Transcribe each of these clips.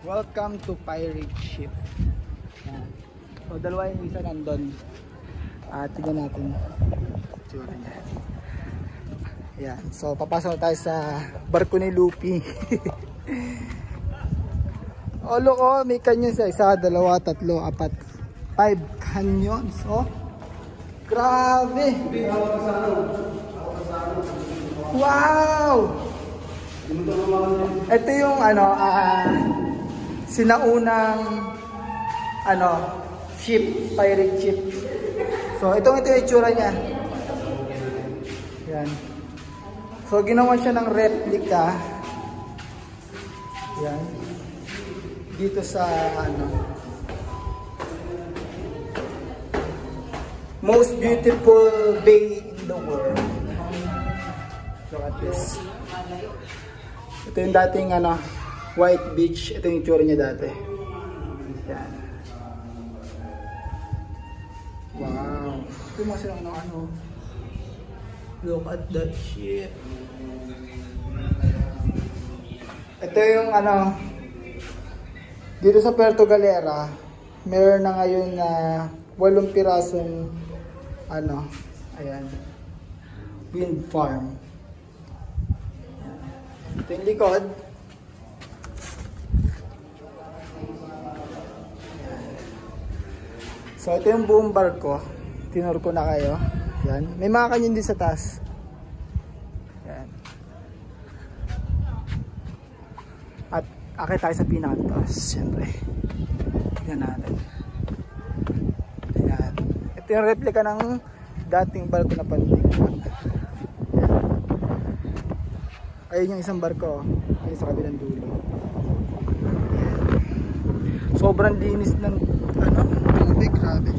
Welcome to Pirate Ship. Yan. So dalawa yung isa nandun. Tignan natin. Tsura niya. Yan. So papasok tayo sa barko ni Luffy. Oh look, oh, may canyon sa isa, dalawa, tatlo, apat, 5 canyons. Oh, grabe. Wow. Ito yung sinaunang ship, pirate ship. So ito yung itsura niya. Yan. So ginawa siya ng replica. Yan. Dito sa most beautiful bay in the world. Look at this. Ito yung dating White Beach. Ito yung itsura niya dati. Yan. Wow. Ito yung mga silang Look at that shit. Ito yung dito sa Puerto Galera, meron na ngayon na 8 pirasong ayan, wind farm. Ito yung likod. So ito yung buong barko. Tinur ko na kayo. Yan. May mga kanyon din sa taas. Yan. At akit tayo sa pinakataas. Siyempre. Tignan natin. Yan. Ito yung replika ng dating barko na pandig. Ayun yung isang barko. Ayun sa kabilang dulo. Sobrang linis ng tubig. Grabe.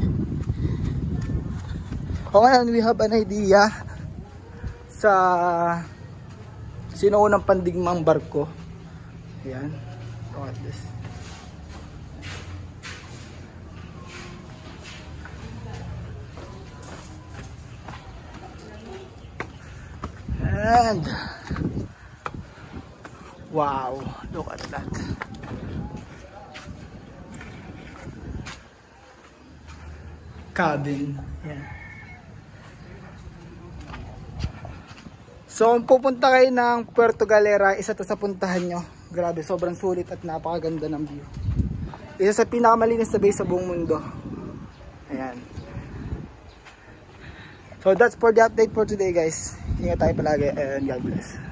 O ngayon, we have an idea sa sinuunang pandigmang barko. Ayan. Look at this. And wow, look at that. Cabin. Yan. So kung pupunta kayo ng Puerto Galera, isa to sa puntahan nyo. Grabe, sobrang sulit at napakaganda ng view. Isa sa pinakamalinis na bay sa buong mundo. Ayan. So that's for the update for today, guys. Ingat tayo palagi and God bless.